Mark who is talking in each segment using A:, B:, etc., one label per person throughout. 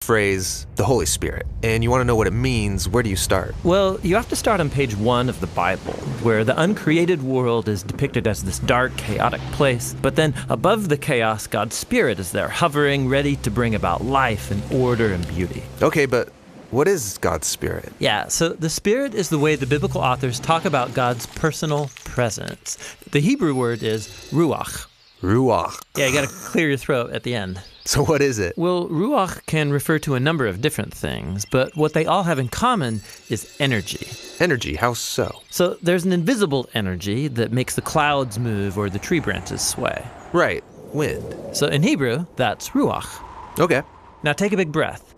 A: phrase, the Holy Spirit, and you want to know what it means, where do you start?
B: Well, you have to start on page 1 of the Bible, where the uncreated world is depicted as this dark, chaotic place, but then above the chaos, God's Spirit is there, hovering, ready to bring about life and order and beauty.
A: Okay, but what is God's Spirit?
B: Yeah, so the Spirit is the way the biblical authors talk about God's personal presence. The Hebrew word is ruach.
A: Ruach.
B: Yeah, you got to clear your throat at the end.
A: So what is it?
B: Well, ruach can refer to a number of different things, but what they all have in common is energy.
A: Energy, how so?
B: So there's an invisible energy that makes the clouds move or the tree branches sway.
A: Right, wind.
B: So in Hebrew, that's ruach.
A: Okay.
B: Now take a big breath.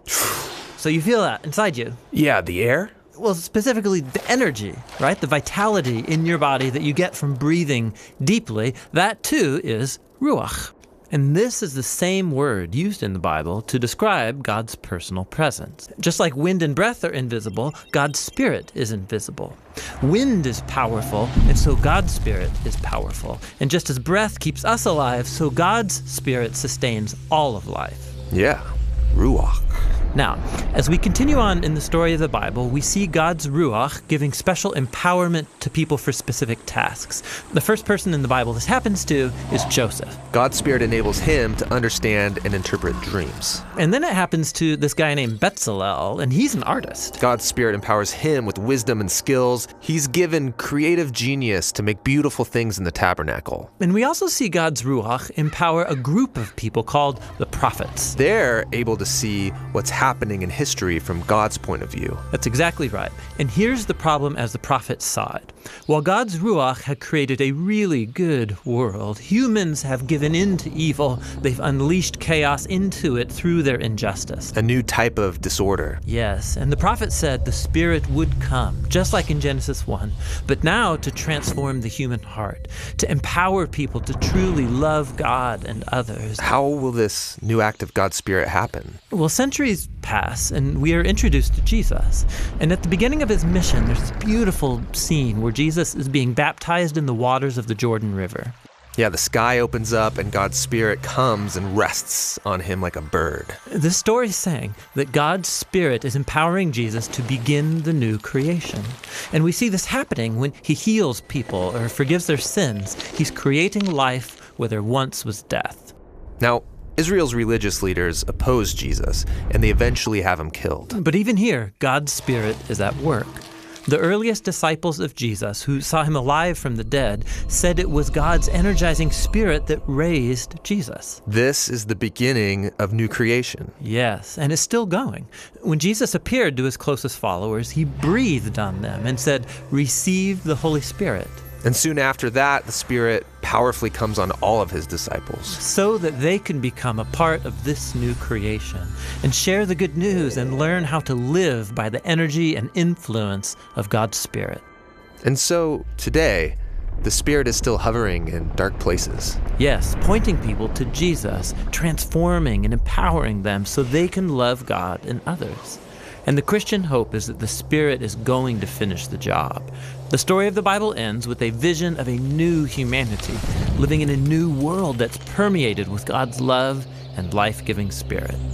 B: So you feel that inside you.
A: Yeah, the air?
B: Well, specifically the energy, right? The vitality in your body that you get from breathing deeply, that too is ruach. And this is the same word used in the Bible to describe God's personal presence. Just like wind and breath are invisible, God's Spirit is invisible. Wind is powerful, and so God's Spirit is powerful. And just as breath keeps us alive, so God's Spirit sustains all of life.
A: Yeah, ruach.
B: Now, as we continue on in the story of the Bible, we see God's Ruach giving special empowerment to people for specific tasks. The first person in the Bible this happens to is Joseph.
A: God's Spirit enables him to understand and interpret dreams.
B: And then it happens to this guy named Bezalel, and he's an artist.
A: God's Spirit empowers him with wisdom and skills. He's given creative genius to make beautiful things in the tabernacle.
B: And we also see God's Ruach empower a group of people called the prophets.
A: They're able to see what's happening in history from God's point of view.
B: That's exactly right. And here's the problem as the prophets saw it. While God's Ruach had created a really good world, humans have given in to evil. They've unleashed chaos into it through their injustice.
A: A new type of disorder.
B: Yes, and the prophet said the Spirit would come, just like in Genesis 1, but now to transform the human heart, to empower people to truly love God and others.
A: How will this new act of God's Spirit happen?
B: Well, centuries pass, and we are introduced to Jesus. And at the beginning of his mission, there's this beautiful scene where Jesus is being baptized in the waters of the Jordan River.
A: Yeah, the sky opens up and God's Spirit comes and rests on him like a bird.
B: This story is saying that God's Spirit is empowering Jesus to begin the new creation. And we see this happening when he heals people or forgives their sins. He's creating life where there once was death.
A: Now, Israel's religious leaders oppose Jesus, and they eventually have him killed.
B: But even here, God's Spirit is at work. The earliest disciples of Jesus, who saw him alive from the dead, said it was God's energizing Spirit that raised Jesus.
A: This is the beginning of new creation.
B: Yes, and it's still going. When Jesus appeared to his closest followers, he breathed on them and said, "Receive the Holy Spirit."
A: And soon after that, the Spirit powerfully comes on all of his disciples.
B: So that they can become a part of this new creation and share the good news and learn how to live by the energy and influence of God's Spirit.
A: And so, today, the Spirit is still hovering in dark places.
B: Yes, pointing people to Jesus, transforming and empowering them so they can love God and others. And the Christian hope is that the Spirit is going to finish the job. The story of the Bible ends with a vision of a new humanity, living in a new world that's permeated with God's love and life-giving Spirit.